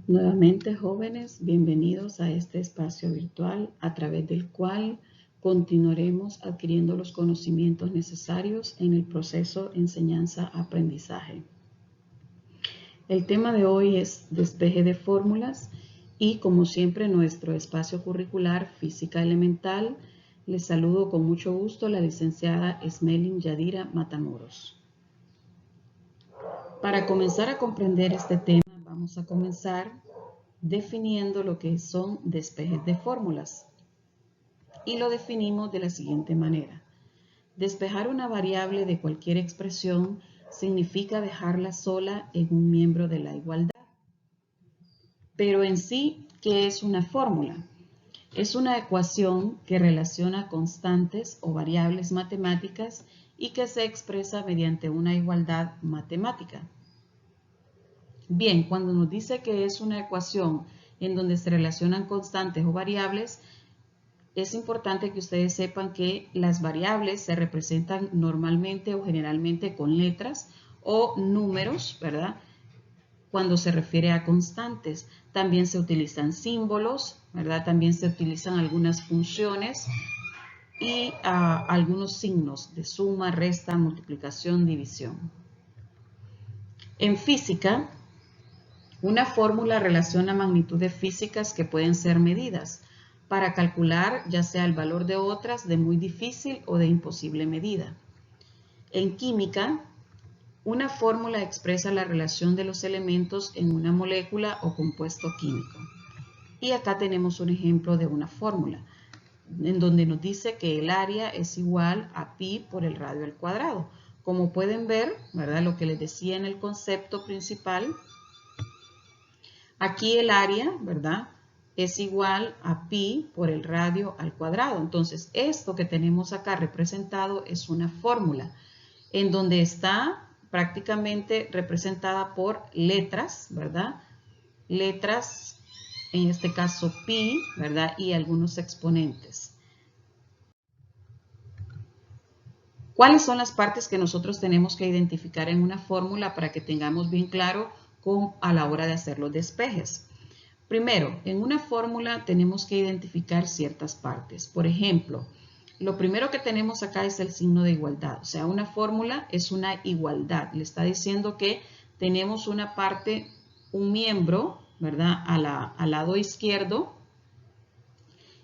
Nuevamente, jóvenes, bienvenidos a este espacio virtual a través del cual continuaremos adquiriendo los conocimientos necesarios en el proceso enseñanza-aprendizaje. El tema de hoy es despeje de fórmulas y, como siempre, nuestro espacio curricular Física Elemental. Les saludo con mucho gusto la licenciada Esmelin Yadira Matamoros. Para comenzar a comprender este tema, vamos a comenzar definiendo lo que son despejes de fórmulas. Y lo definimos de la siguiente manera. Despejar una variable de cualquier expresión significa dejarla sola en un miembro de la igualdad. Pero en sí, ¿qué es una fórmula? Es una ecuación que relaciona constantes o variables matemáticas y que se expresa mediante una igualdad matemática. Bien, cuando nos dice que es una ecuación en donde se relacionan constantes o variables, es importante que ustedes sepan que las variables se representan normalmente o generalmente con letras o números, ¿verdad? Cuando se refiere a constantes, también se utilizan símbolos, ¿verdad? También se utilizan algunas funciones y algunos signos de suma, resta, multiplicación, división. En física, una fórmula relaciona magnitudes físicas que pueden ser medidas para calcular ya sea el valor de otras de muy difícil o de imposible medida. En química, una fórmula expresa la relación de los elementos en una molécula o compuesto químico. Y acá tenemos un ejemplo de una fórmula, en donde nos dice que el área es igual a pi por el radio al cuadrado. Como pueden ver, ¿verdad? Lo que les decía en el concepto principal, aquí el área, ¿verdad? Es igual a pi por el radio al cuadrado. Entonces, esto que tenemos acá representado es una fórmula en donde está prácticamente representada por letras, ¿verdad? Letras, en este caso pi, ¿verdad? Y algunos exponentes. ¿Cuáles son las partes que nosotros tenemos que identificar en una fórmula para que tengamos bien claro a la hora de hacer los despejes? Primero, en una fórmula tenemos que identificar ciertas partes. Por ejemplo, lo primero que tenemos acá es el signo de igualdad. O sea, una fórmula es una igualdad. Le está diciendo que tenemos una parte, un miembro, ¿verdad? Al lado izquierdo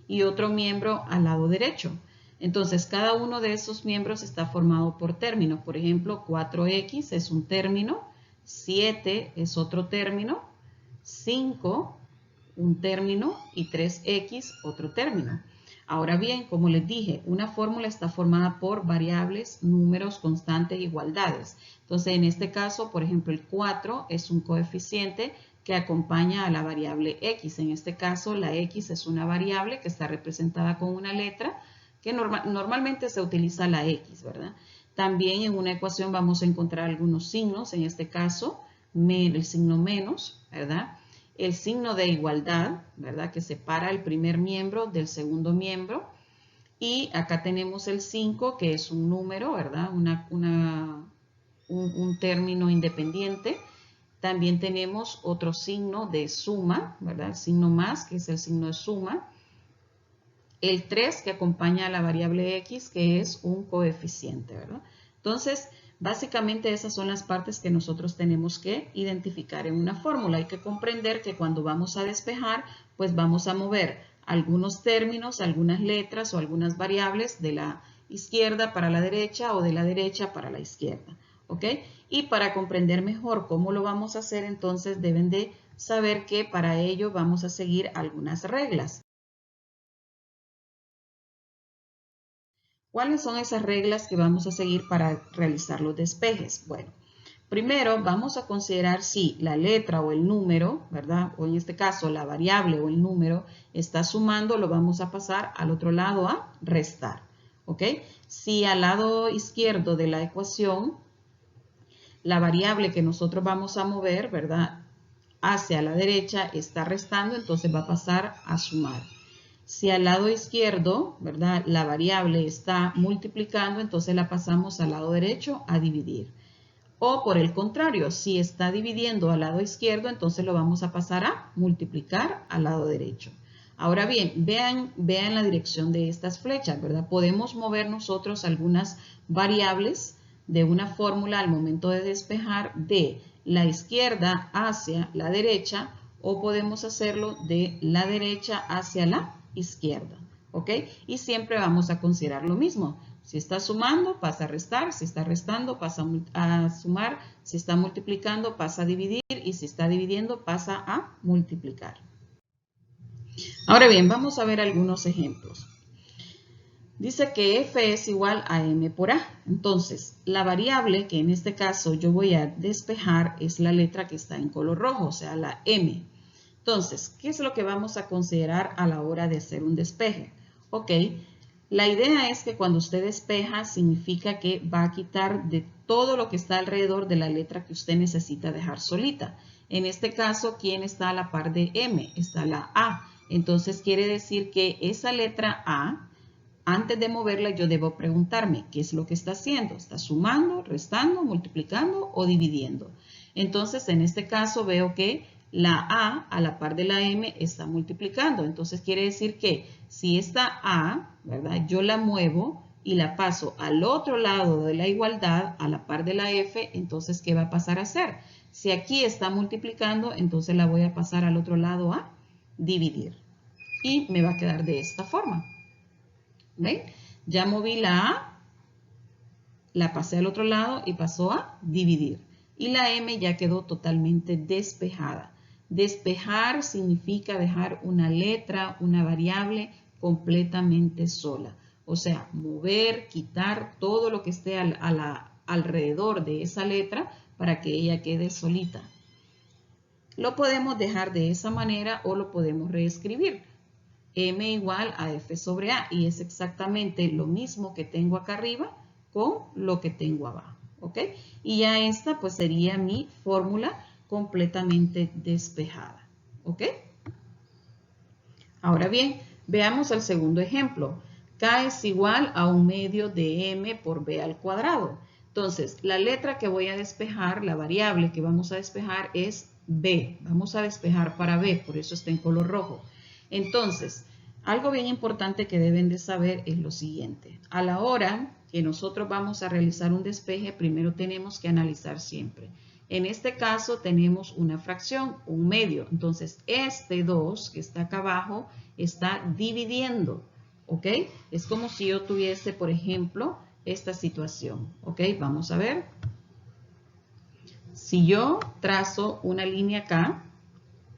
y otro miembro al lado derecho. Entonces, cada uno de esos miembros está formado por términos. Por ejemplo, 4x es un término, 7 es otro término, 5 un término y 3x otro término. Ahora bien, como les dije, una fórmula está formada por variables, números, constantes, igualdades. Entonces, en este caso, por ejemplo, el 4 es un coeficiente que acompaña a la variable x. En este caso, la x es una variable que está representada con una letra que normalmente se utiliza la x, ¿verdad? También en una ecuación vamos a encontrar algunos signos, en este caso, el signo menos, ¿verdad? El signo de igualdad, ¿verdad? Que separa el primer miembro del segundo miembro. Y acá tenemos el 5, que es un número, ¿verdad? Un término independiente. También tenemos otro signo de suma, ¿verdad? El signo más, que es el signo de suma. El 3, que acompaña a la variable x, que es un coeficiente, ¿verdad? Entonces, básicamente esas son las partes que nosotros tenemos que identificar en una fórmula. Hay que comprender que cuando vamos a despejar, pues vamos a mover algunos términos, algunas letras o algunas variables de la izquierda para la derecha o de la derecha para la izquierda, ¿ok? Y para comprender mejor cómo lo vamos a hacer, entonces deben de saber que para ello vamos a seguir algunas reglas. ¿Cuáles son esas reglas que vamos a seguir para realizar los despejes? Bueno, primero vamos a considerar si la letra o el número, ¿verdad? O en este caso la variable o el número está sumando, lo vamos a pasar al otro lado a restar, ¿ok? Si al lado izquierdo de la ecuación, la variable que nosotros vamos a mover, ¿verdad? Hacia la derecha está restando, entonces va a pasar a sumar. Si al lado izquierdo, ¿verdad? La variable está multiplicando, entonces la pasamos al lado derecho a dividir. O por el contrario, si está dividiendo al lado izquierdo, entonces lo vamos a pasar a multiplicar al lado derecho. Ahora bien, vean la dirección de estas flechas, ¿verdad? Podemos mover nosotros algunas variables de una fórmula al momento de despejar de la izquierda hacia la derecha, o podemos hacerlo de la derecha hacia la izquierda, ¿ok? Y siempre vamos a considerar lo mismo. Si está sumando, pasa a restar. Si está restando, pasa a sumar. Si está multiplicando, pasa a dividir. Y si está dividiendo, pasa a multiplicar. Ahora bien, vamos a ver algunos ejemplos. Dice que f es igual a m por a. Entonces, la variable que en este caso yo voy a despejar es la letra que está en color rojo, o sea, la m. Entonces, ¿qué es lo que vamos a considerar a la hora de hacer un despeje? Ok, la idea es que cuando usted despeja significa que va a quitar de todo lo que está alrededor de la letra que usted necesita dejar solita. En este caso, ¿quién está a la par de m? Está la a. Entonces, quiere decir que esa letra a, antes de moverla, yo debo preguntarme qué es lo que está haciendo. ¿Está sumando, restando, multiplicando o dividiendo? Entonces, en este caso veo que la a la par de la m está multiplicando. Entonces, quiere decir que si esta a, ¿verdad? Yo la muevo y la paso al otro lado de la igualdad, a la par de la f, entonces, ¿qué va a pasar a hacer? Si aquí está multiplicando, entonces la voy a pasar al otro lado a dividir. Y me va a quedar de esta forma. ¿Ven? Ya moví la a, la pasé al otro lado y pasó a dividir. Y la m ya quedó totalmente despejada. Despejar significa dejar una letra, una variable completamente sola. O sea, mover, quitar todo lo que esté alrededor de esa letra para que ella quede solita. Lo podemos dejar de esa manera o lo podemos reescribir. M igual a F sobre A, y es exactamente lo mismo que tengo acá arriba con lo que tengo abajo, ¿ok? Y ya esta pues sería mi fórmula completamente despejada, ¿ok? Ahora bien, veamos el segundo ejemplo. K es igual a 1/2 de M por B al cuadrado. Entonces, la letra que voy a despejar, la variable que vamos a despejar es B. Vamos a despejar para B, por eso está en color rojo. Entonces, algo bien importante que deben de saber es lo siguiente. A la hora que nosotros vamos a realizar un despeje, primero tenemos que analizar siempre. En este caso tenemos una fracción, 1/2. Entonces, este 2 que está acá abajo está dividiendo, ¿ok? Es como si yo tuviese, por ejemplo, esta situación, ¿ok? Vamos a ver. Si yo trazo una línea acá,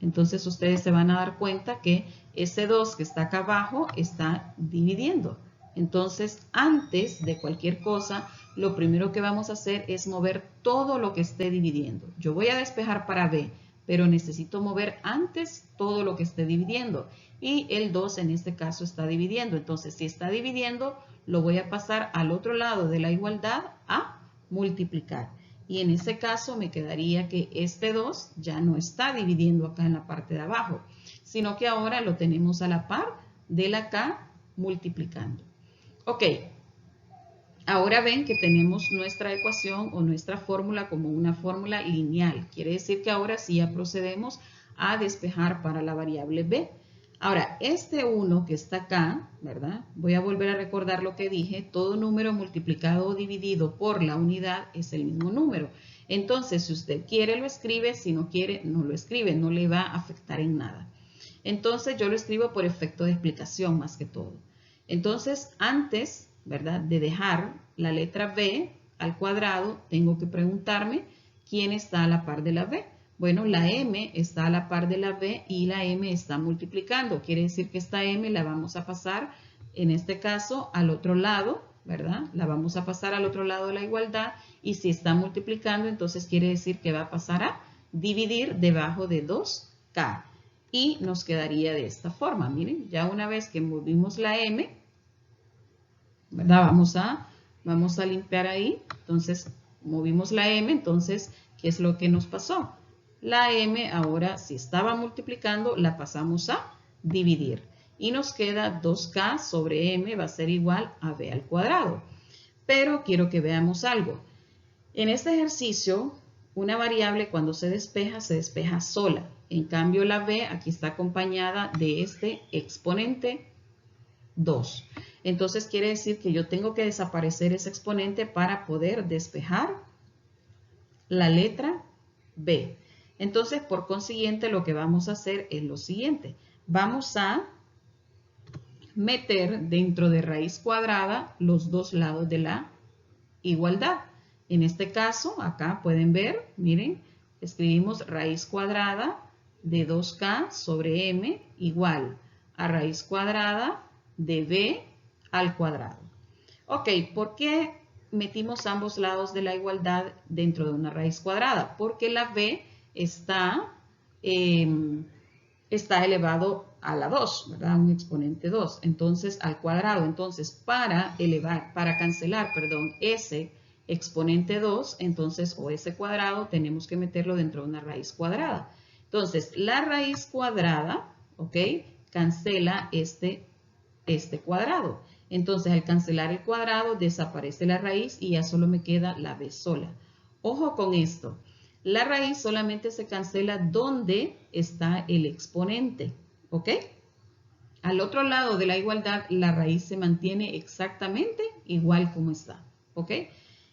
entonces ustedes se van a dar cuenta que ese 2 que está acá abajo está dividiendo. Entonces, antes de cualquier cosa, lo primero que vamos a hacer es mover todo lo que esté dividiendo. Yo voy a despejar para B, pero necesito mover antes todo lo que esté dividiendo. Y el 2 en este caso está dividiendo. Entonces, si está dividiendo, lo voy a pasar al otro lado de la igualdad a multiplicar. Y en ese caso me quedaría que este 2 ya no está dividiendo acá en la parte de abajo, sino que ahora lo tenemos a la par de la K multiplicando. Ok, ahora ven que tenemos nuestra ecuación o nuestra fórmula como una fórmula lineal. Quiere decir que ahora sí ya procedemos a despejar para la variable B. Ahora, este 1 que está acá, ¿verdad? Voy a volver a recordar lo que dije. Todo número multiplicado o dividido por la unidad es el mismo número. Entonces, si usted quiere, lo escribe. Si no quiere, no lo escribe. No le va a afectar en nada. Entonces, yo lo escribo por efecto de explicación más que todo. Entonces, antes, ¿verdad?, de dejar la letra B al cuadrado, tengo que preguntarme quién está a la par de la B. Bueno, la M está a la par de la B y la M está multiplicando. Quiere decir que esta M la vamos a pasar, en este caso, al otro lado, ¿verdad? La vamos a pasar al otro lado de la igualdad, y si está multiplicando, entonces quiere decir que va a pasar a dividir debajo de 2K. Y nos quedaría de esta forma. Miren, ya una vez que movimos la M, ¿verdad? Vamos a limpiar ahí. Entonces, movimos la M. Entonces, ¿qué es lo que nos pasó? La M ahora, si estaba multiplicando, la pasamos a dividir. Y nos queda 2K sobre M va a ser igual a B al cuadrado. Pero quiero que veamos algo. En este ejercicio, una variable cuando se despeja sola. En cambio, la b aquí está acompañada de este exponente 2. Entonces quiere decir que yo tengo que desaparecer ese exponente para poder despejar la letra b. Entonces, por consiguiente, lo que vamos a hacer es lo siguiente. Vamos a meter dentro de raíz cuadrada los dos lados de la igualdad. En este caso, acá pueden ver, miren, escribimos raíz cuadrada de 2k sobre m igual a raíz cuadrada de b al cuadrado. Ok, ¿por qué metimos ambos lados de la igualdad dentro de una raíz cuadrada? Porque la b está elevado a la 2, ¿verdad? Un exponente 2, entonces al cuadrado. Entonces, para cancelar, ese exponente 2, entonces, o ese cuadrado, tenemos que meterlo dentro de una raíz cuadrada. Entonces, la raíz cuadrada, ¿ok? Cancela este cuadrado. Entonces, al cancelar el cuadrado, desaparece la raíz y ya solo me queda la b sola. Ojo con esto. La raíz solamente se cancela donde está el exponente, ¿ok? Al otro lado de la igualdad, la raíz se mantiene exactamente igual como está, ¿ok?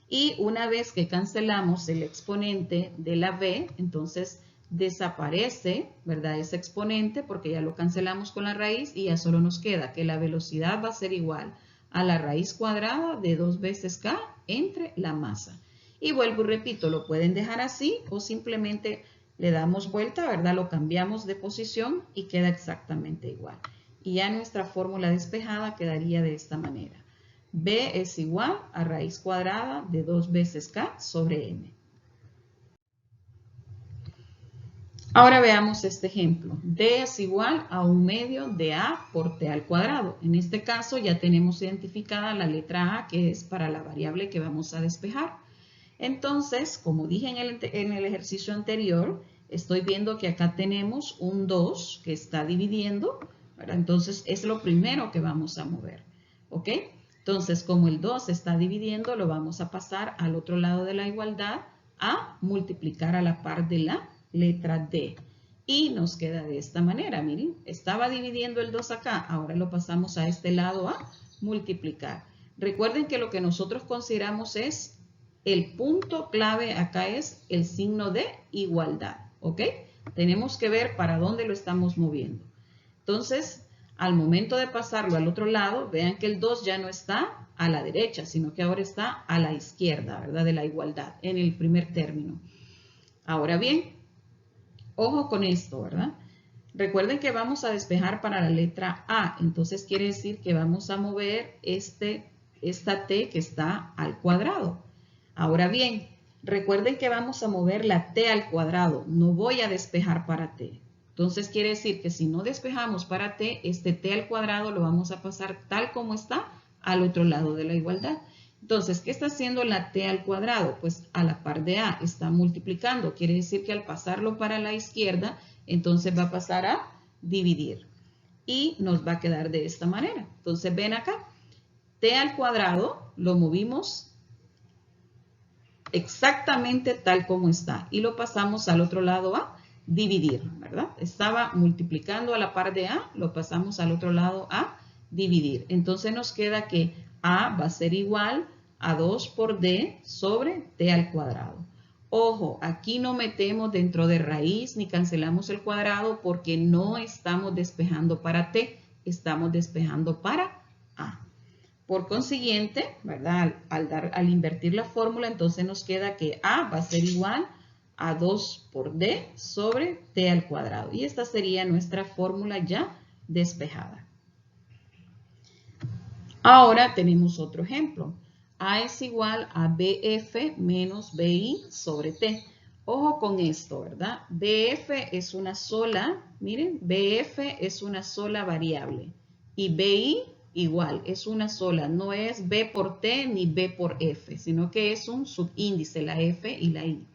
Y una vez que cancelamos el exponente de la b, entonces desaparece, ¿verdad? Ese exponente porque ya lo cancelamos con la raíz y ya solo nos queda que la velocidad va a ser igual a la raíz cuadrada de 2 veces k entre la masa. Y vuelvo y repito, lo pueden dejar así o simplemente le damos vuelta, ¿verdad? Lo cambiamos de posición y queda exactamente igual. Y ya nuestra fórmula despejada quedaría de esta manera. B es igual a raíz cuadrada de 2 veces k sobre m. Ahora veamos este ejemplo. D es igual a 1/2 de a por t al cuadrado. En este caso ya tenemos identificada la letra a, que es para la variable que vamos a despejar. Entonces, como dije en el ejercicio anterior, estoy viendo que acá tenemos un 2 que está dividiendo, ¿verdad? Entonces, es lo primero que vamos a mover, ¿ok? Entonces, como el 2 está dividiendo, lo vamos a pasar al otro lado de la igualdad a multiplicar a la par de la letra D. Y nos queda de esta manera, miren, estaba dividiendo el 2 acá, ahora lo pasamos a este lado a multiplicar. Recuerden que lo que nosotros consideramos es el punto clave acá es el signo de igualdad, ¿ok? Tenemos que ver para dónde lo estamos moviendo. Entonces, al momento de pasarlo al otro lado, vean que el 2 ya no está a la derecha, sino que ahora está a la izquierda, ¿verdad? De la igualdad, en el primer término. Ahora bien, ojo con esto, ¿verdad? Recuerden que vamos a despejar para la letra A, entonces quiere decir que vamos a mover esta t que está al cuadrado. Ahora bien, recuerden que vamos a mover la t al cuadrado, no voy a despejar para t. Entonces quiere decir que si no despejamos para t, este t al cuadrado lo vamos a pasar tal como está al otro lado de la igualdad. Entonces, ¿qué está haciendo la t al cuadrado? Pues a la par de a está multiplicando, quiere decir que al pasarlo para la izquierda, entonces va a pasar a dividir y nos va a quedar de esta manera. Entonces ven acá, t al cuadrado lo movimos exactamente tal como está y lo pasamos al otro lado a dividir, ¿verdad? Estaba multiplicando a la par de a, lo pasamos al otro lado a dividir. Entonces nos queda que a va a ser igual a 2 por d sobre t al cuadrado. Ojo, aquí no metemos dentro de raíz ni cancelamos el cuadrado porque no estamos despejando para t, estamos despejando para a. Por consiguiente, ¿verdad? Al invertir la fórmula, entonces nos queda que a va a ser igual a 2 por d sobre t al cuadrado. Y esta sería nuestra fórmula ya despejada. Ahora tenemos otro ejemplo. A es igual a BF menos BI sobre T. Ojo con esto, ¿verdad? BF es una sola, miren, BF es una sola variable. Y BI igual, es una sola, no es B por T ni B por F, sino que es un subíndice, la F y la I.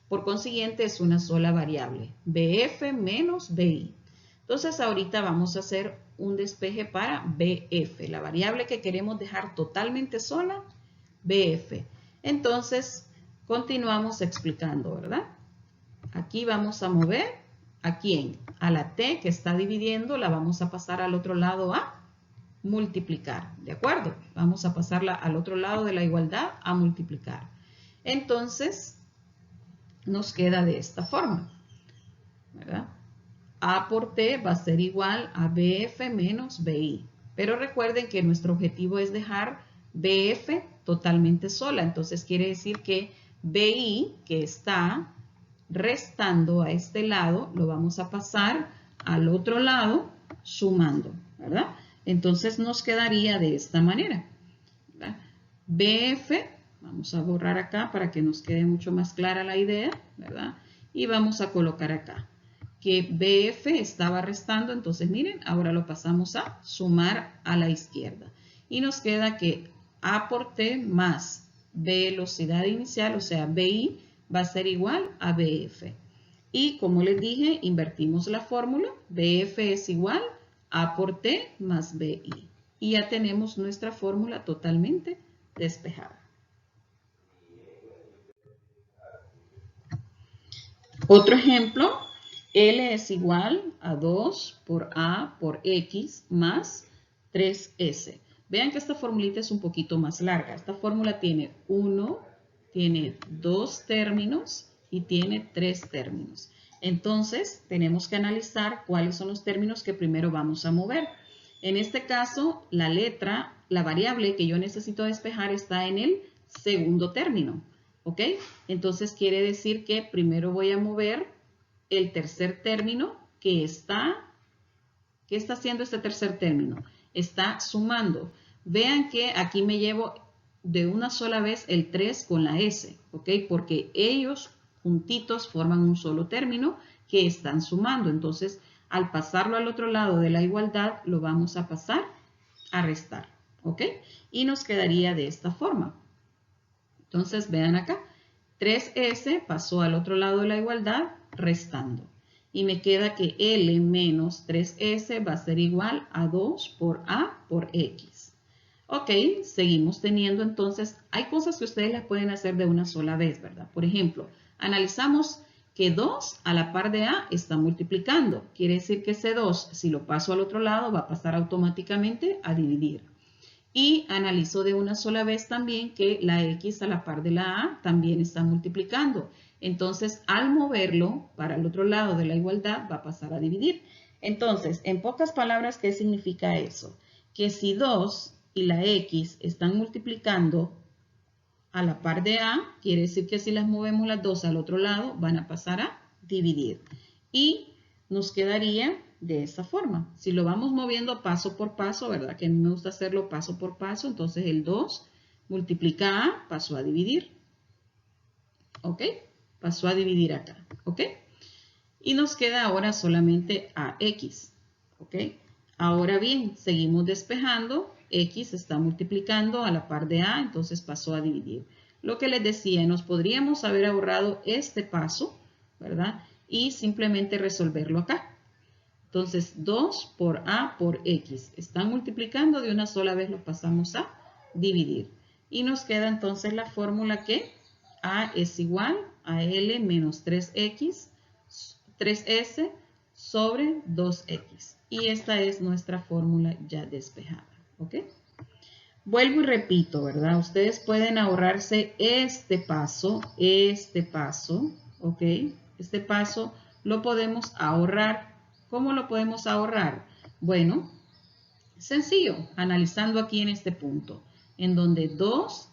Por consiguiente, es una sola variable, BF menos BI. Entonces, ahorita vamos a hacer un despeje para BF, la variable que queremos dejar totalmente sola, BF. Entonces, Continuamos explicando, ¿verdad? Aquí vamos a mover, ¿a quién? A la t que está dividiendo, la vamos a pasar al otro lado a multiplicar, ¿de acuerdo? Vamos a pasarla al otro lado de la igualdad a multiplicar. Entonces, nos queda de esta forma, ¿verdad? A por t va a ser igual a BF menos BI. Pero recuerden que nuestro objetivo es dejar BF totalmente sola. Entonces quiere decir que BI, que está restando a este lado, lo vamos a pasar al otro lado sumando, ¿verdad? Entonces nos quedaría de esta manera, ¿verdad? BF, vamos a borrar acá para que nos quede mucho más clara la idea, ¿verdad? Y vamos a colocar acá que BF estaba restando, entonces miren, ahora lo pasamos a sumar a la izquierda. Y nos queda que A por T más velocidad inicial, o sea, BI, va a ser igual a BF. Y como les dije, invertimos la fórmula, BF es igual a A por T más BI. Y ya tenemos nuestra fórmula totalmente despejada. Otro ejemplo, L es igual a 2 por A por X más 3S. Vean que esta formulita es un poquito más larga. Esta fórmula tiene 1, tiene 2 términos y tiene 3 términos. Entonces, tenemos que analizar cuáles son los términos que primero vamos a mover. En este caso, la letra, la variable que yo necesito despejar está en el segundo término. ¿Ok? Entonces quiere decir que primero voy a mover el tercer término que está, ¿qué está haciendo este tercer término? Está sumando. Vean que aquí me llevo de una sola vez el 3 con la S, ¿ok? Porque ellos juntitos forman un solo término que están sumando. Entonces, al pasarlo al otro lado de la igualdad, lo vamos a pasar a restar, ¿ok? Y nos quedaría de esta forma. Entonces, vean acá, 3S pasó al otro lado de la igualdad restando. Y me queda que L menos 3S va a ser igual a 2 por A por X. Ok, seguimos teniendo entonces, hay cosas que ustedes las pueden hacer de una sola vez, ¿verdad? Por ejemplo, analizamos que 2 a la par de A está multiplicando. Quiere decir que ese 2, si lo paso al otro lado, va a pasar automáticamente a dividir. Y analizo de una sola vez también que la X a la par de la A también está multiplicando. Entonces, al moverlo para el otro lado de la igualdad, va a pasar a dividir. Entonces, en pocas palabras, ¿qué significa eso? Que si 2 y la X están multiplicando a la par de A, quiere decir que si las movemos las dos al otro lado, van a pasar a dividir. Y nos quedaría de esa forma. Si lo vamos moviendo paso por paso, ¿verdad? Que a mí me gusta hacerlo paso por paso. Entonces el 2 multiplica A, pasó a dividir. ¿Ok? Pasó a dividir acá. ¿Ok? Y nos queda ahora solamente AX. ¿Ok? Ahora bien, seguimos despejando. X está multiplicando a la par de A, entonces pasó a dividir. Lo que les decía, nos podríamos haber ahorrado este paso, ¿verdad? Y simplemente resolverlo acá. Entonces, 2 por A por X. Están multiplicando, de una sola vez lo pasamos a dividir. Y nos queda entonces la fórmula que A es igual a L menos 3S sobre 2X. Y esta es nuestra fórmula ya despejada. ¿Ok? Vuelvo y repito, ¿verdad? Ustedes pueden ahorrarse este paso, ¿ok? Este paso lo podemos ahorrar. ¿Cómo lo podemos ahorrar? Bueno, sencillo, analizando aquí en este punto, en donde 2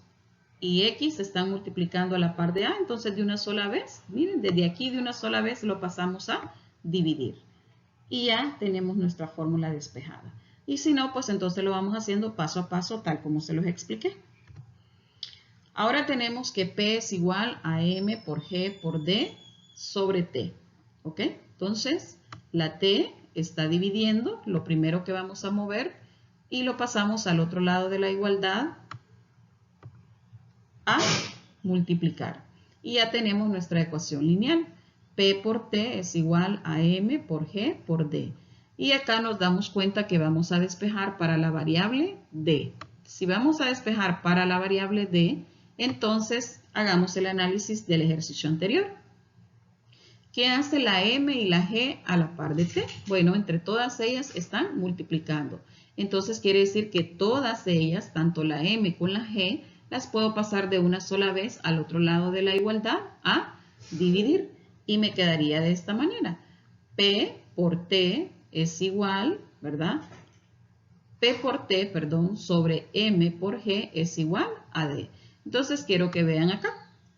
y X están multiplicando a la par de A, entonces de una sola vez, miren, desde aquí de una sola vez lo pasamos a dividir. Y ya tenemos nuestra fórmula despejada. Y si no, pues entonces lo vamos haciendo paso a paso, tal como se los expliqué. Ahora tenemos que P es igual a M por G por D sobre T. ¿Ok? Entonces, la T está dividiendo, lo primero que vamos a mover, y lo pasamos al otro lado de la igualdad a multiplicar. Y ya tenemos nuestra ecuación lineal. P por T es igual a M por G por D. Y acá nos damos cuenta que vamos a despejar para la variable D. Si vamos a despejar para la variable D, Entonces, hagamos el análisis del ejercicio anterior. ¿Qué hace la m y la g a la par de t? Bueno, entre todas ellas están multiplicando. Entonces, quiere decir que todas ellas, tanto la m como la g, las puedo pasar de una sola vez al otro lado de la igualdad a dividir. Y me quedaría de esta manera. P por t es igual, ¿verdad? P por t, perdón, sobre m por g es igual a d. Entonces, quiero que vean acá.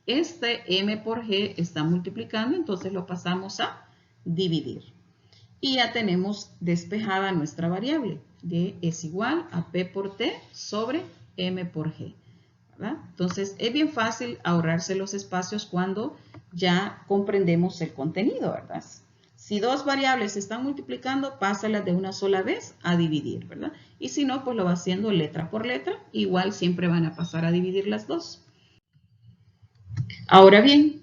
Este m por g está multiplicando, entonces lo pasamos a dividir. Y ya tenemos despejada nuestra variable. D es igual a P por T sobre m por g, ¿verdad? Entonces, es bien fácil ahorrarse los espacios cuando ya comprendemos el contenido, ¿verdad? Si dos variables se están multiplicando, pásalas de una sola vez a dividir, ¿verdad? Y si no, pues lo va haciendo letra por letra. Igual siempre van a pasar a dividir las dos. Ahora bien,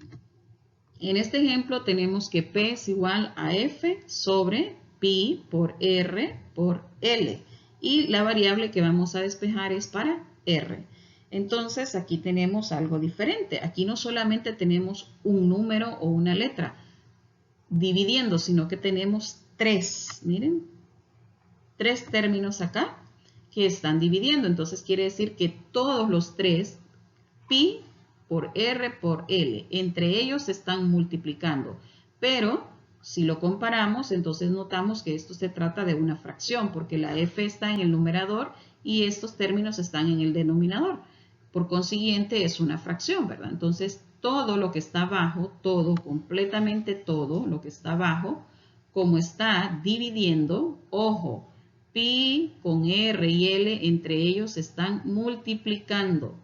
en este ejemplo tenemos que P es igual a F sobre pi por R por L. Y la variable que vamos a despejar es para R. Entonces aquí tenemos algo diferente. Aquí no solamente tenemos un número o una letra dividiendo, sino que tenemos tres, miren, tres términos acá que están dividiendo. Entonces quiere decir que todos los tres, pi por R por L, entre ellos se están multiplicando. Pero si lo comparamos, entonces notamos que esto se trata de una fracción, porque la F está en el numerador y estos términos están en el denominador. Por consiguiente, es una fracción, ¿verdad? Entonces, todo lo que está abajo, todo, completamente todo lo que está abajo, como está dividiendo, ojo, pi con R y L, entre ellos están multiplicando.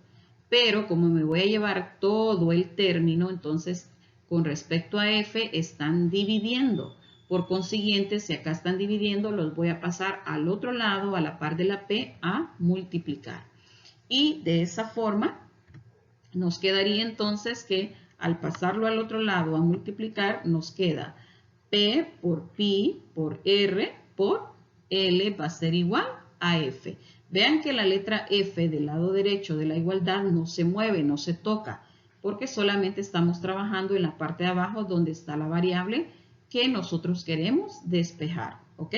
Pero como me voy a llevar todo el término, entonces con respecto a F están dividiendo. Por consiguiente, si acá están dividiendo, los voy a pasar al otro lado, a la par de la P, a multiplicar. Y de esa forma nos quedaría entonces que al pasarlo al otro lado a multiplicar, nos queda P por pi por R por L va a ser igual a F. Vean que la letra F del lado derecho de la igualdad no se mueve, no se toca, porque solamente estamos trabajando en la parte de abajo donde está la variable que nosotros queremos despejar, ¿ok?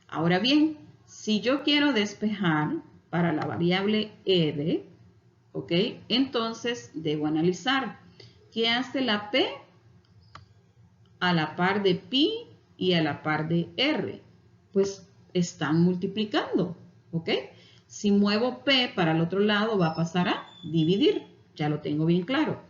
Ahora bien, si yo quiero despejar para la variable R, ¿ok? Entonces debo analizar qué hace la P a la par de pi y a la par de R. Pues están multiplicando, ¿ok? Si muevo P para el otro lado va a pasar a dividir, ya lo tengo bien claro.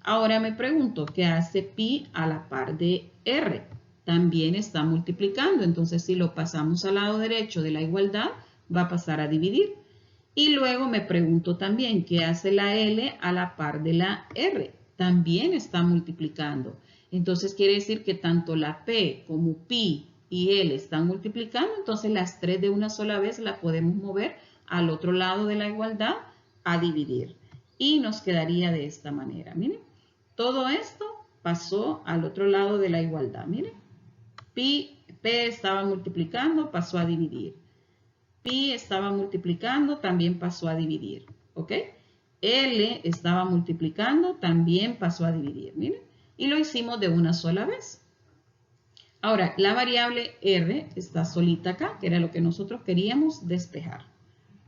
Ahora me pregunto, ¿qué hace pi a la par de R? También está multiplicando, entonces si lo pasamos al lado derecho de la igualdad, va a pasar a dividir. Y luego me pregunto también, ¿qué hace la L a la par de la R? También está multiplicando. Entonces quiere decir que tanto la P como pi y L están multiplicando, entonces las tres de una sola vez la podemos mover al otro lado de la igualdad a dividir. Y nos quedaría de esta manera, miren. Todo esto pasó al otro lado de la igualdad, miren. P estaba multiplicando, pasó a dividir. Pi estaba multiplicando, también pasó a dividir, ¿ok? L estaba multiplicando, también pasó a dividir, miren. Y lo hicimos de una sola vez. Ahora, la variable R está solita acá, que era lo que nosotros queríamos despejar,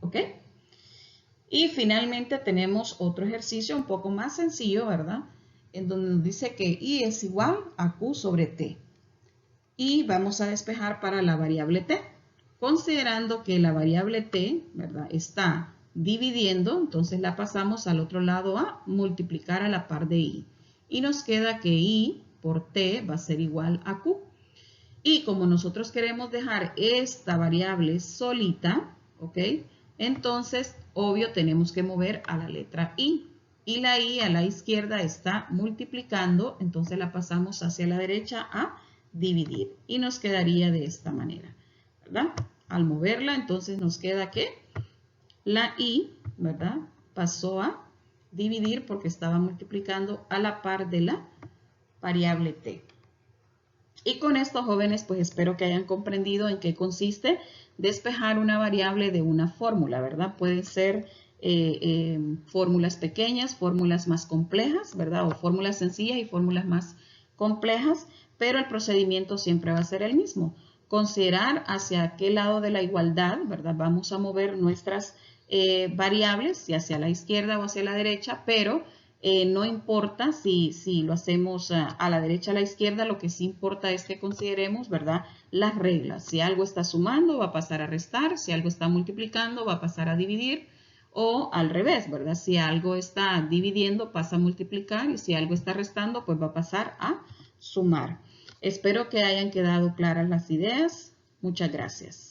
¿ok? Y finalmente tenemos otro ejercicio un poco más sencillo, ¿verdad? En donde nos dice que I es igual a Q sobre T. Y vamos a despejar para la variable T. Considerando que la variable T, ¿verdad?, está dividiendo, entonces la pasamos al otro lado a multiplicar a la par de I. Y nos queda que I por T va a ser igual a Q. Y como nosotros queremos dejar esta variable solita, ¿ok? Entonces, obvio, tenemos que mover a la letra I. Y la I a la izquierda está multiplicando, entonces la pasamos hacia la derecha a dividir. Y nos quedaría de esta manera, ¿verdad? Al moverla, entonces nos queda que la I, ¿verdad?, pasó a dividir porque estaba multiplicando a la par de la variable T. Y con esto, jóvenes, pues espero que hayan comprendido en qué consiste despejar una variable de una fórmula, ¿verdad? Puede ser fórmulas pequeñas, fórmulas más complejas, ¿verdad? O fórmulas sencillas y fórmulas más complejas, pero el procedimiento siempre va a ser el mismo. Considerar hacia qué lado de la igualdad, ¿verdad? Vamos a mover nuestras variables, si hacia la izquierda o hacia la derecha, pero no importa si lo hacemos a la derecha o a la izquierda, lo que sí importa es que consideremos, ¿verdad?, las reglas. Si algo está sumando, va a pasar a restar. Si algo está multiplicando, va a pasar a dividir. O al revés, ¿verdad? Si algo está dividiendo, pasa a multiplicar. Y si algo está restando, pues va a pasar a sumar. Espero que hayan quedado claras las ideas. Muchas gracias.